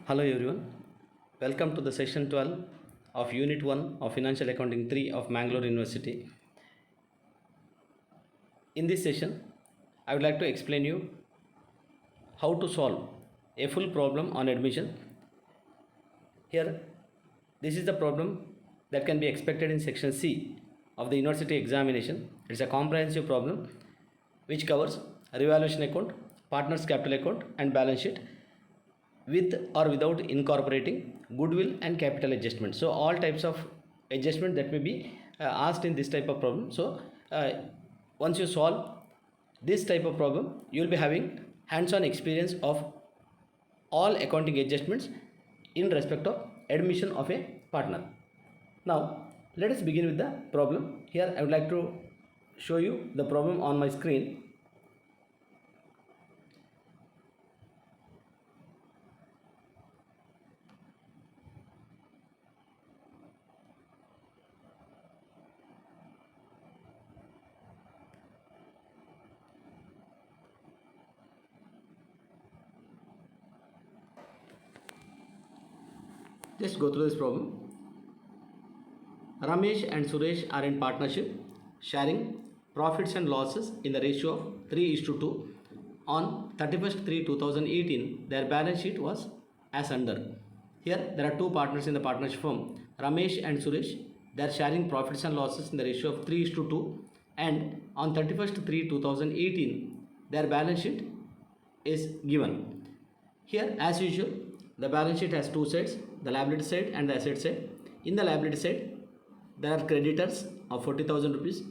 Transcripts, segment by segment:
Hello everyone, welcome to the session 12 of Unit 1 of Financial Accounting 3 of Mangalore University. In this session, I would like to explain you how to solve a full problem on admission. Here, this is the problem that can be expected in section C of the university examination. It's a comprehensive problem which covers revaluation account, partners capital account and balance sheet with or without incorporating goodwill and capital adjustment. So all types of adjustment that may be asked in this type of problem. So once you solve this type of problem, you will be having hands-on experience of all accounting adjustments in respect of admission of a partner. Now let us begin with the problem. Here I would like to show you the problem on my screen. Just go through this problem. Ramesh and Suresh are in partnership, sharing profits and losses in the ratio of 3:2. On 31st/3/2018, their balance sheet was as under. Here, there are two partners in the partnership firm, Ramesh and Suresh. They are sharing profits and losses in the ratio of 3:2. And on 31st/3/2018, their balance sheet is given. Here, as usual, the balance sheet has two sides, the liability side and the asset side. In the liability side, there are creditors of 40,000 rupees,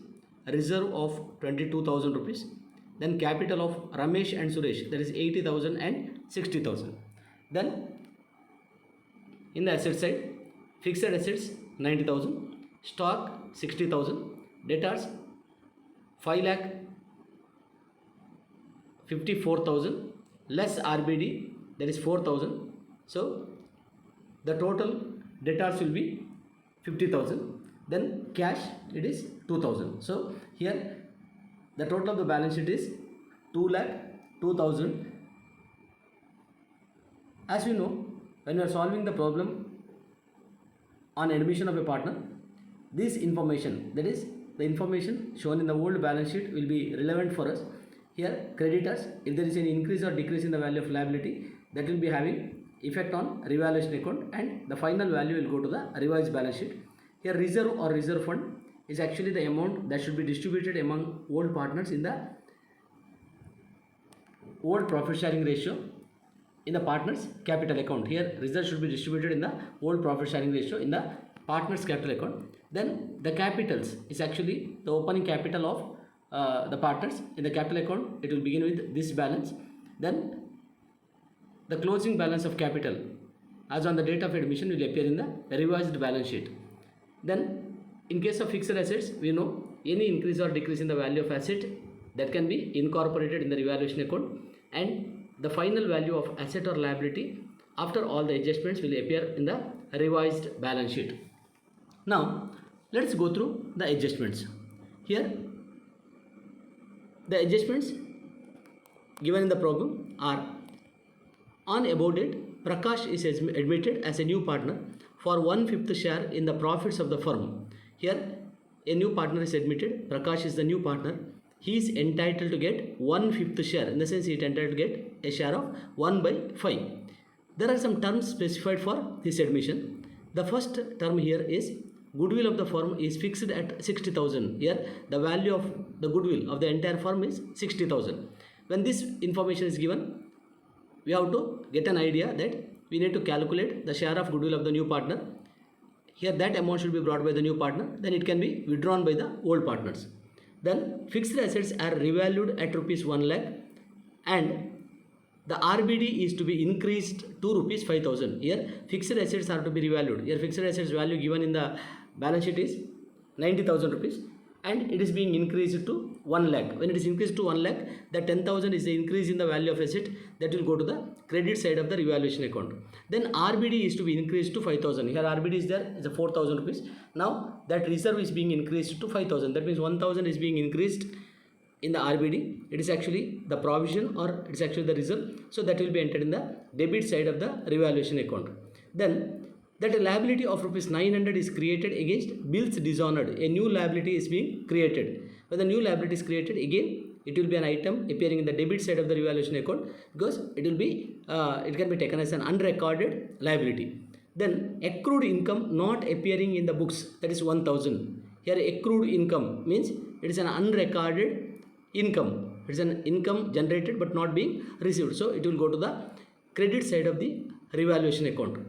reserve of 22,000 rupees, then capital of Ramesh and Suresh, that is 80,000 and 60,000. Then in the asset side, fixed assets 90,000, stock 60,000, debtors 5,54,000 less RBD, that is 4,000. So the total debtors will be 50,000. Then cash, it is 2,000. So here the total of the balance sheet is 2,02,000. As you know, when you are solving the problem on admission of a partner, this information, that is the information shown in the old balance sheet, will be relevant for us. Here creditors, if there is an increase or decrease in the value of liability, that will be having effect on revaluation account, and the final value will go to the revised balance sheet. Here reserve or reserve fund is actually the amount that should be distributed among old partners in the old profit sharing ratio in the partners capital account. Here reserve should be distributed in the old profit sharing ratio in the partners capital account. Then the capitals is actually the opening capital of the partners in the capital account. It will begin with this balance. Then the closing balance of capital as on the date of admission will appear in the revised balance sheet. Then in case of fixed assets, we know any increase or decrease in the value of asset that can be incorporated in the revaluation account, and the final value of asset or liability after all the adjustments will appear in the revised balance sheet. Now let's go through the adjustments. Here the adjustments given in the problem are: on above date, Prakash is admitted as a new partner for 1/5 share in the profits of the firm. Here, a new partner is admitted. Prakash is the new partner. He is entitled to get 1/5 share. In the sense, he is entitled to get a share of 1/5. There are some terms specified for this admission. The first term here is goodwill of the firm is fixed at 60,000. Here, the value of the goodwill of the entire firm is 60,000. When this information is given, we have to get an idea that we need to calculate the share of goodwill of the new partner. Here that amount should be brought by the new partner, then it can be withdrawn by the old partners. Then fixed assets are revalued at rupees 1 lakh and the RBD is to be increased to rupees 5,000. Here fixed assets are to be revalued. Here fixed assets value given in the balance sheet is 90,000 rupees and it is being increased to 1 lakh. When it is increased to 1 lakh, the 10,000 is the increase in the value of asset that will go to the credit side of the revaluation account. Then RBD is to be increased to 5,000. Here RBD is there, is a 4,000 rupees. Now that reserve is being increased to 5,000. That means 1,000 is being increased in the RBD, it is actually the provision or it is actually the reserve. So that will be entered in the debit side of the revaluation account. Then that a liability of rupees 900 is created against bills dishonored. A new liability is being created. When the new liability is created, again it will be an item appearing in the debit side of the revaluation account because it will be it can be taken as an unrecorded liability. Then accrued income not appearing in the books, that is 1000. Here accrued income means it is an unrecorded income. It is an income generated but not being received. So it will go to the credit side of the revaluation account.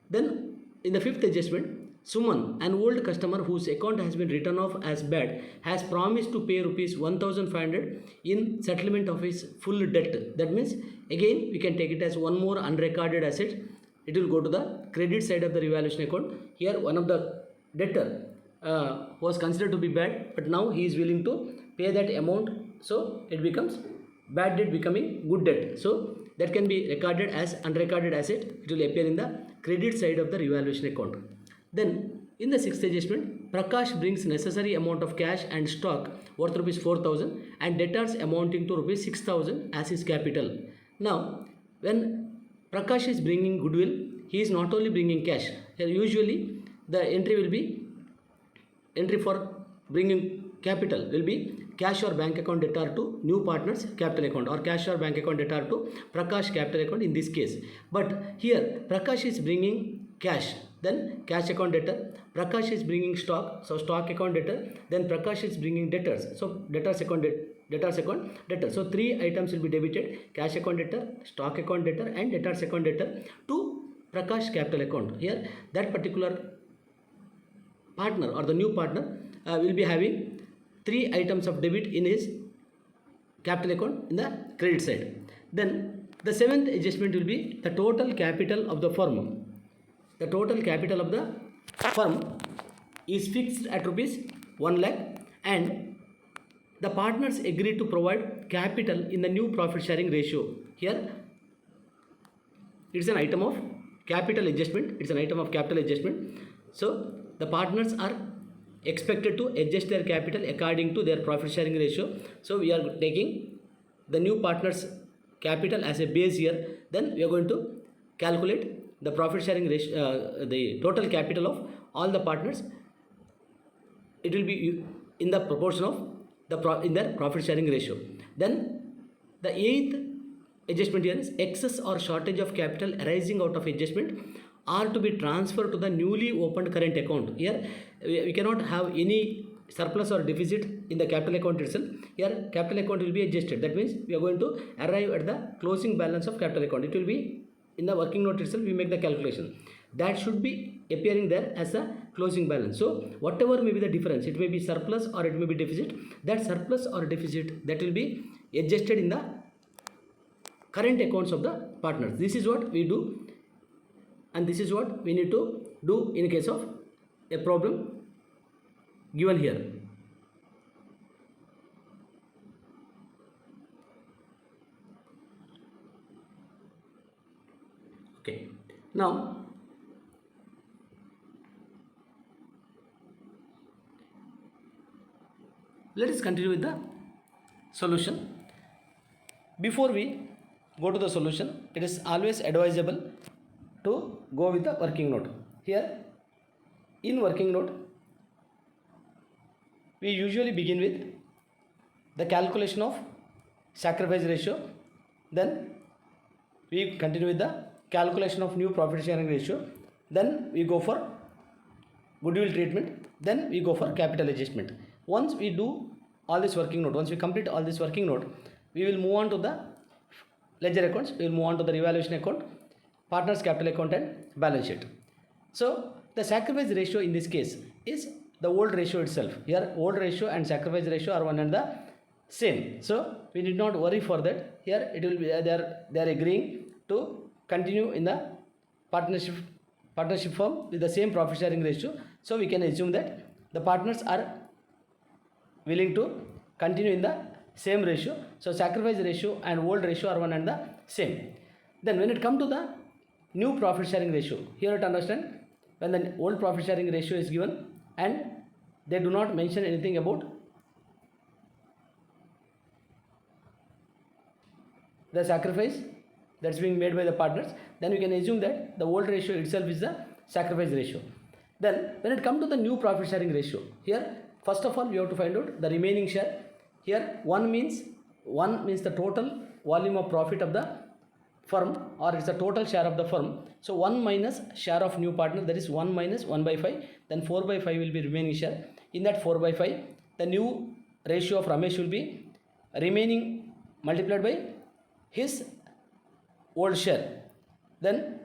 Then in the fifth adjustment, Suman, an old customer whose account has been written off as bad, has promised to pay rupees 1500 in settlement of his full debt. That means again we can take it as one more unrecorded asset. It will go to the credit side of the revaluation account. Here one of the debtor was considered to be bad, but now he is willing to pay that amount, so it becomes bad debt becoming good debt. So that can be recorded as unrecorded asset. It will appear in the credit side of the revaluation account. Then in the sixth adjustment, Prakash brings necessary amount of cash and stock worth rupees 4000 and debtors amounting to rupees 6000 as his capital. Now when Prakash is bringing goodwill, he is not only bringing cash. Here usually the entry will be entry for bringing capital will be cash or bank account debtor to new partners capital account, or cash or bank account debtor to Prakash capital account in this case. But here Prakash is bringing cash, then cash account debtor. Prakash is bringing stock, so stock account debtor. Then Prakash is bringing debtors, so debtors account debtor. So three items will be debited: cash account debtor, stock account debtor, and debtors account debtor to Prakash capital account. Here that particular partner or the new partner will be having three items of debit in his capital account in the credit side. Then the seventh adjustment will be the total capital of the firm. The total capital of the firm is fixed at rupees 1 lakh and the partners agreed to provide capital in the new profit sharing ratio. Here it is an item of capital adjustment. It's an item of capital adjustment. So the partners are expected to adjust their capital according to their profit sharing ratio. So we are taking the new partners capital as a base here. Then we are going to calculate the profit sharing ratio, the total capital of all the partners. It will be in the proportion of in their profit sharing ratio. Then the eighth adjustment here is excess or shortage of capital arising out of adjustment are to be transferred to the newly opened current account. Here we cannot have any surplus or deficit in the capital account itself. Here capital account will be adjusted. That means we are going to arrive at the closing balance of capital account. It will be in the working note itself. We make the calculation. That should be appearing there as a closing balance. So whatever may be the difference, it may be surplus or it may be deficit. That surplus or deficit that will be adjusted in the current accounts of the partners. This is what we do, and this is what we need to do in case of a problem given here. Okay, now let us continue with the solution. Before we go to the solution, it is always advisable to go with the working note. Here in working note we usually begin with the calculation of sacrifice ratio, then we continue with the calculation of new profit sharing ratio, then we go for goodwill treatment, then we go for capital adjustment. Once we do all this working note, once we complete all this working note, we will move on to the ledger accounts, we will move on to the revaluation account, partners capital account and balance sheet. So the sacrifice ratio in this case is the old ratio itself. Here old ratio and sacrifice ratio are one and the same. So we need not worry for that. Here it will be they are agreeing to continue in the partnership firm with the same profit sharing ratio. So we can assume that the partners are willing to continue in the same ratio. So sacrifice ratio and old ratio are one and the same. Then when it comes to the new profit sharing ratio, here to understand, when the old profit sharing ratio is given and they do not mention anything about the sacrifice that's being made by the partners, then we can assume that the old ratio itself is the sacrifice ratio. Then when it comes to the new profit sharing ratio, here first of all we have to find out the remaining share. Here 1 means the total volume of profit of the firm, or it's the total share of the firm. So 1 minus share of new partner, that is 1 minus 1 by 5, then 4 by 5 will be remaining share. In that 4 by 5, the new ratio of Ramesh will be remaining multiplied by his old share, then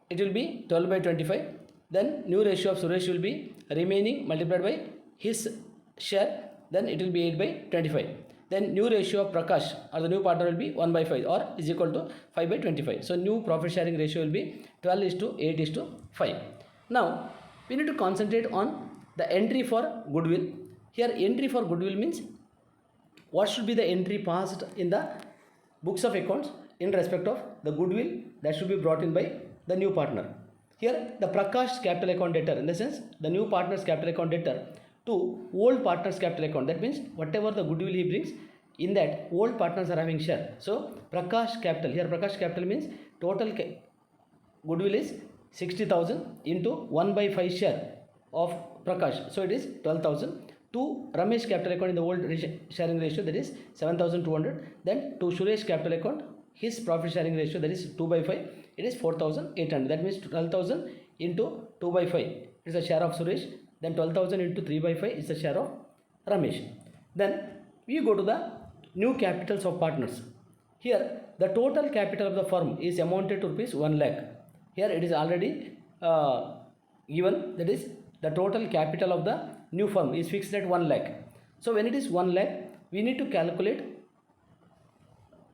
it will be 12 by 25. Then new ratio of Suresh will be remaining multiplied by his share, then it will be 8 by 25. Then new ratio of Prakash or the new partner will be 1 by 5 or is equal to 5 by 25. So new profit sharing ratio will be 12 is to 8 is to 5. Now we need to concentrate on the entry for goodwill. Here entry for goodwill means what should be the entry passed in the books of accounts in respect of the goodwill that should be brought in by the new partner. Here the Prakash's capital account debtor, in the sense the new partner's capital account debtor to old partner's capital account. That means whatever the goodwill he brings, in that old partners are having share. So Prakash capital, here Prakash capital means total goodwill is 60,000 into 1 by 5 share of Prakash. So it is 12,000. To Ramesh capital account in the old sharing ratio, that is 7,200. Then to Suresh capital account, his profit sharing ratio, that is 2 by 5, it is 4,800. That means 12,000 into 2 by 5 is the share of Suresh. Then 12,000 into 3 by 5 is the share of Ramesh. Then we go to the new capitals of partners. Here the total capital of the firm is amounted to rupees 1 lakh. Here it is already given, that is the total capital of the new firm is fixed at 1 lakh. So when it is 1 lakh, we need to calculate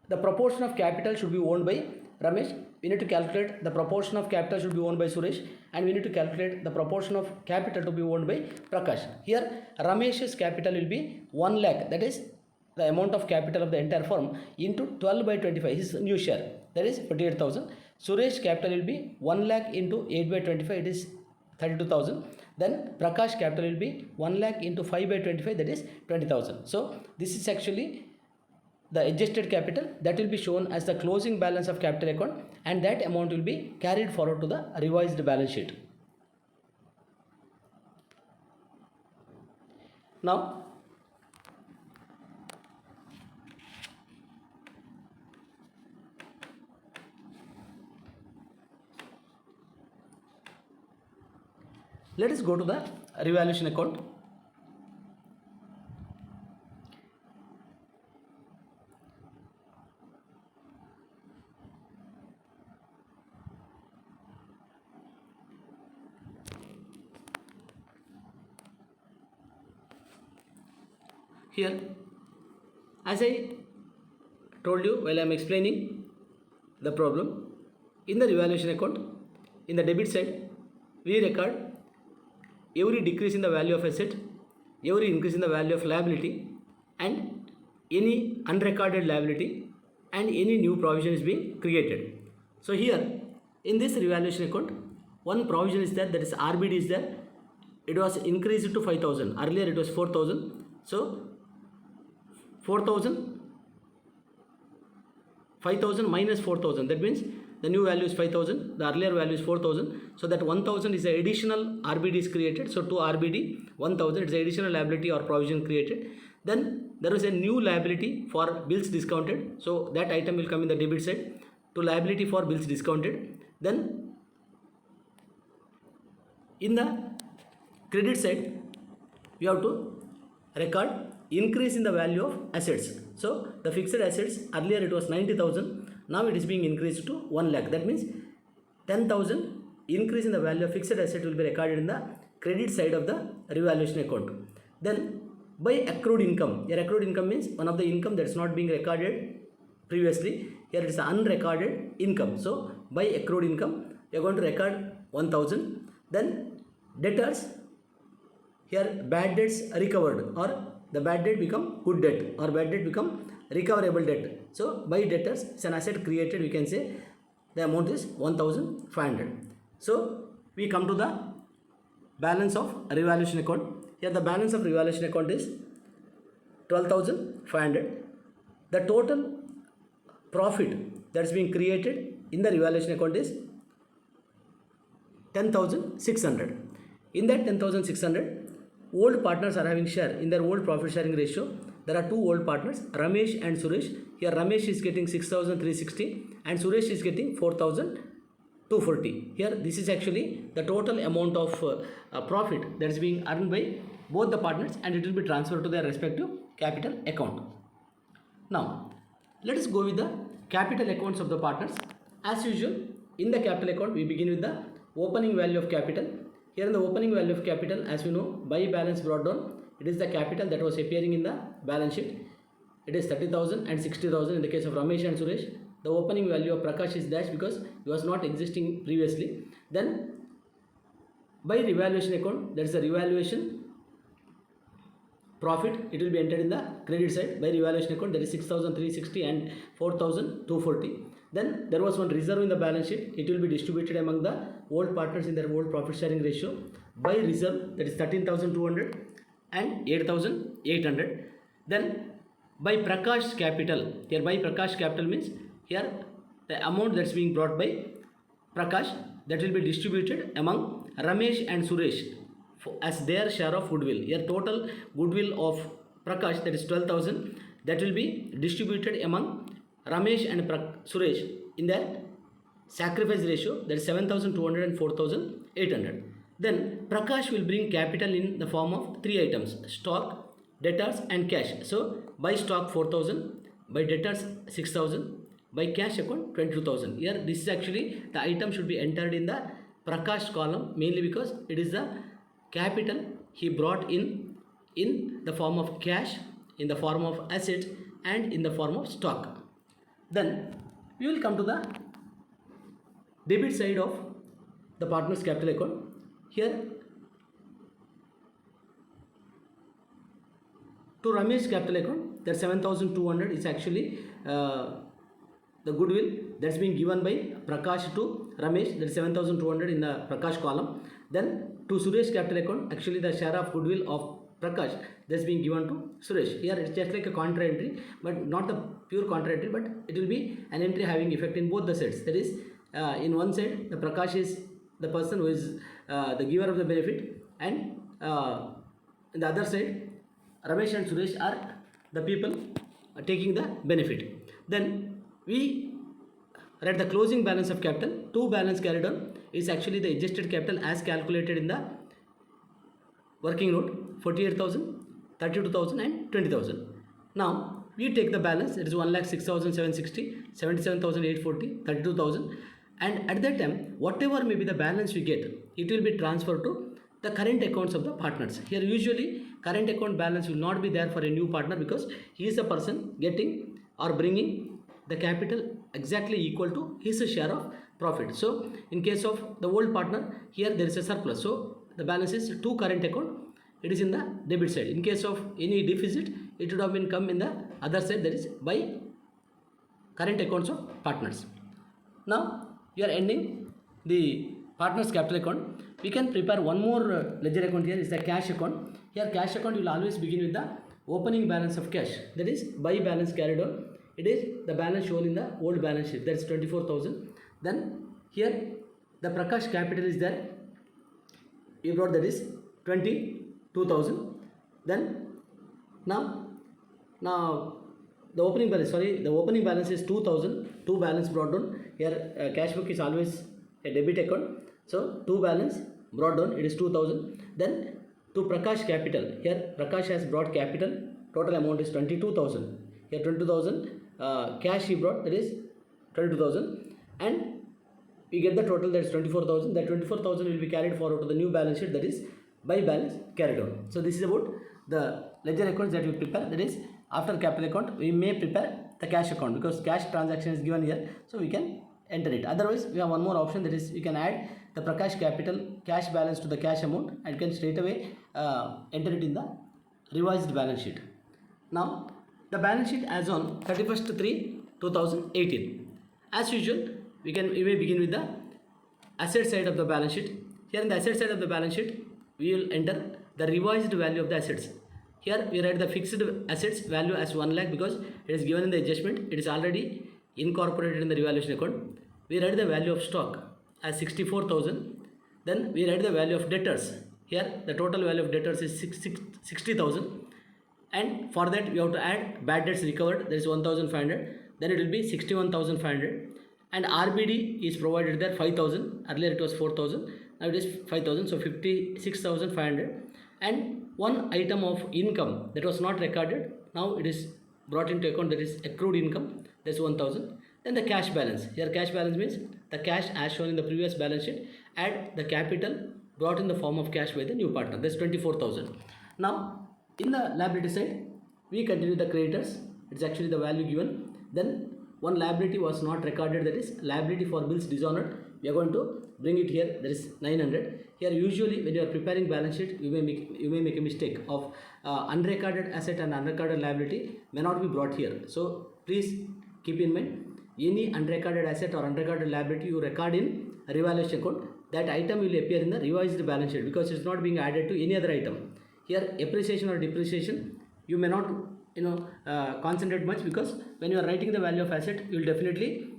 the proportion of capital should be owned by Ramesh. We need to calculate the proportion of capital should be owned by Suresh, and we need to calculate the proportion of capital to be owned by Prakash. Here Ramesh's capital will be 1 lakh, that is the amount of capital of the entire firm, into 12 by 25, his new share, that is 48,000. Suresh capital will be 1 lakh into 8 by 25, it is 32,000. Then Prakash capital will be 1 lakh into 5 by 25, that is 20,000. So this is actually the adjusted capital that will be shown as the closing balance of capital account, and that amount will be carried forward to the revised balance sheet. Now let us go to the revaluation account. Here, as I told you while I am explaining the problem, in the revaluation account, in the debit side, we record every decrease in the value of asset, every increase in the value of liability, and any unrecorded liability, and any new provision is being created. So here in this revaluation account, one provision is there, that is RBD is there. It was increased to 5,000. Earlier it was 4,000. So 4,000, 5,000 minus 4,000. That means the new value is 5,000. The earlier value is 4,000. So that 1,000 is an additional RBD is created. So to RBD 1,000, it's an additional liability or provision created. Then there is a new liability for bills discounted. So that item will come in the debit side to liability for bills discounted. Then in the credit side, we have to record increase in the value of assets. So the fixed assets, earlier it was 90,000, now it is being increased to 1 lakh. That means 10,000 increase in the value of fixed asset will be recorded in the credit side of the revaluation account. Then by accrued income, here accrued income means one of the income that's not being recorded previously. Here it is unrecorded income. So by accrued income, we are going to record 1,000. Then debtors, here bad debts recovered, or the bad debt become good debt, or bad debt become recoverable debt. So by debtors, it's an asset created, we can say the amount is 1,500. So we come to the balance of revaluation account. Here the balance of revaluation account is 12,500. The total profit that's being created in the revaluation account is 10,600. In that 10,600, old partners are having share in their old profit sharing ratio. There are two old partners, Ramesh and Suresh. Here Ramesh is getting 6,360 and Suresh is getting 4,240. Here this is actually the total amount of profit that is being earned by both the partners, and it will be transferred to their respective capital account. Now let us go with the capital accounts of the partners. As usual, in the capital account we begin with the opening value of capital. Here in the opening value of capital, as we know, by balance brought down, it is the capital that was appearing in the balance sheet. It is 30,000 and 60,000 in the case of Ramesh and Suresh. The opening value of Prakash is dash because he was not existing previously. Then by revaluation account, that is the revaluation profit, it will be entered in the credit side. By revaluation account, there is 6,360 and 4,240. Then there was one reserve in the balance sheet. It will be distributed among the old partners in their old profit sharing ratio. By reserve, that is 13,200 and 8,800. Then by Prakash capital, here by Prakash capital means here the amount that's being brought by Prakash, that will be distributed among Ramesh and Suresh as their share of goodwill. Here total goodwill of Prakash, that is 12,000, that will be distributed among Ramesh and Suresh in their sacrifice ratio, that is 7,200 and 4,800. Then Prakash will bring capital in the form of three items: stock, debtors and cash. So by stock 4,000, by debtors 6,000, by cash account 22,000. Here this is actually the item should be entered in the Prakash column, mainly because it is the capital he brought in the form of cash, in the form of asset and in the form of stock. Then we will come to the debit side of the partner's capital account. Here to Ramesh capital account, that 7,200 is actually the goodwill that's being given by Prakash to Ramesh, that is 7,200 in the Prakash column. Then to Suresh capital account, actually the share of goodwill of Prakash that's being given to Suresh. Here it's just like a contra entry, but not the pure contra entry, but it will be an entry having effect in both the sides. That is, in one side, the Prakash is the person who is the giver of the benefit, and in the other side, Ramesh and Suresh are the people taking the benefit. Then we read the closing balance of capital. To balance carried on is actually the adjusted capital as calculated in the working note: 48,000, 32,000 and 20,000. Now we take the balance, it is 1,06,760, 77,840, 32,000, and at that time whatever may be the balance we get, it will be transferred to the current accounts of the partners. Here usually current account balance will not be there for a new partner because he is the person getting or bringing the capital exactly equal to his share of profit. So in case of the old partner, here there is a surplus, so the balance is to current account, it is in the debit side. In case of any deficit, it would have been come in the other side, that is by current accounts of partners. Now you are ending the partners capital account. We can prepare one more ledger account. Here is the cash account. Here cash account will always begin with the opening balance of cash, that is by balance carried on. It is the balance shown in the old balance sheet, that is 24,000. Then here the Prakash capital is there, we brought, that is 22,000. Then now the opening balance is 2,000. To balance brought down. Here cash book is always a debit account, so to balance brought down, it is 2,000. Then to Prakash capital, here Prakash has brought capital, total amount is 22,000. Here 22,000 cash he brought, that is 22,000, and we get the total, that is 24,000. That 24,000 will be carried forward to the new balance sheet, that is by balance carried on. So this is about the ledger accounts that we prepare, that is after capital account we may prepare the cash account because cash transaction is given here, so we can enter it. Otherwise we have one more option, that is we can add the Prakash capital cash balance to the cash amount and you can straight away enter it in the revised balance sheet. Now the balance sheet as on 31st/3/2018. As usual, we may begin with the asset side of the balance sheet. Here in the asset side of the balance sheet, we will enter the revised value of the assets. Here we write the fixed assets value as 1 lakh because it is given in the adjustment. It is already incorporated in the revaluation account, we write the value of stock as 64,000. Then we write the value of debtors. Here the total value of debtors is 60,000, and for that we have to add bad debts recovered, that is 1,500. Then it will be 61,500, and RBD is provided there 5,000. Earlier it was 4,000. Now it is 5,000, so 56,500. And one item of income that was not recorded, now it is brought into account, that is accrued income, that's 1,000. Then the cash balance. Here cash balance means the cash as shown in the previous balance sheet, add the capital brought in the form of cash by the new partner, that's 24,000. Now in the liability side, we continue the creditors. It's actually the value given. Then one liability was not recorded, that is liability for bills dishonored. We are going to bring it here, that is 900. Here usually when you are preparing balance sheet, you may make a mistake of unrecorded asset and unrecorded liability may not be brought here. So please keep in mind, any unrecorded asset or unrecorded liability you record in revaluation account, that item will appear in the revised balance sheet because it's not being added to any other item. Here appreciation or depreciation, you may not concentrate much, because when you are writing the value of asset, you will definitely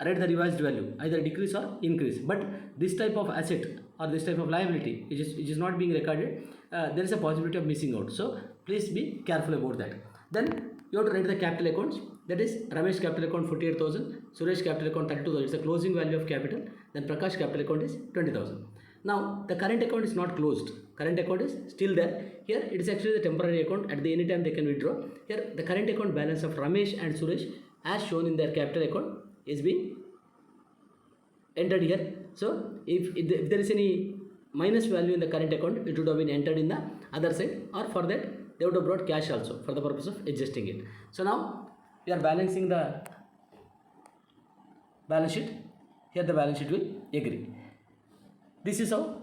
write the revised value, either decrease or increase. But this type of asset or this type of liability which is not being recorded, there is a possibility of missing out. So please be careful about that. Then you have to write the capital accounts, that is Ramesh capital account 48,000, Suresh capital account 32,000. It's the closing value of capital. Then Prakash capital account is 20,000. Now the current account is not closed, current account is still there. Here it is actually the temporary account, at the any time they can withdraw. Here the current account balance of Ramesh and Suresh as shown in their capital account is being entered here. So if there is any minus value in the current account, it would have been entered in the other side, or for that they would have brought cash also for the purpose of adjusting it. So now we are balancing the balance sheet. Here the balance sheet will agree. This is how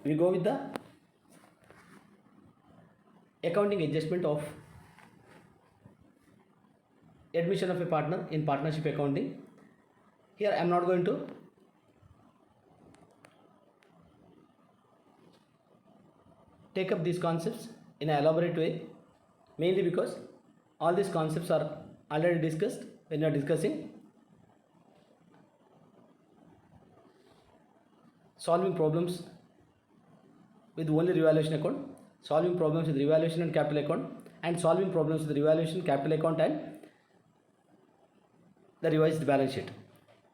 we go with the accounting adjustment of admission of a partner in partnership accounting. Here I am not going to take up these concepts in an elaborate way, mainly because all these concepts are already discussed when you are discussing solving problems with only revaluation account, solving problems with revaluation and capital account, and solving problems with revaluation, capital account, and the revised balance sheet.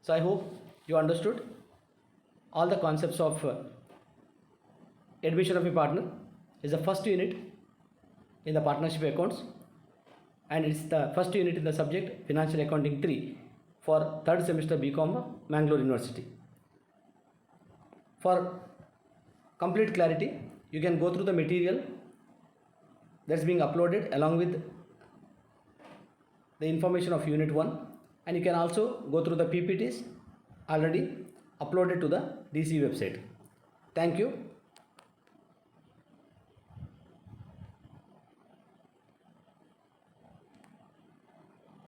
So I hope you understood all the concepts of admission of a partner. Is the first unit in the partnership accounts, and it's the first unit in the subject Financial Accounting 3 for third semester BCom Mangalore University. For complete clarity, you can go through the material that's being uploaded along with the information of unit 1, and you can also go through the PPTs already uploaded to the DC website. Thank you.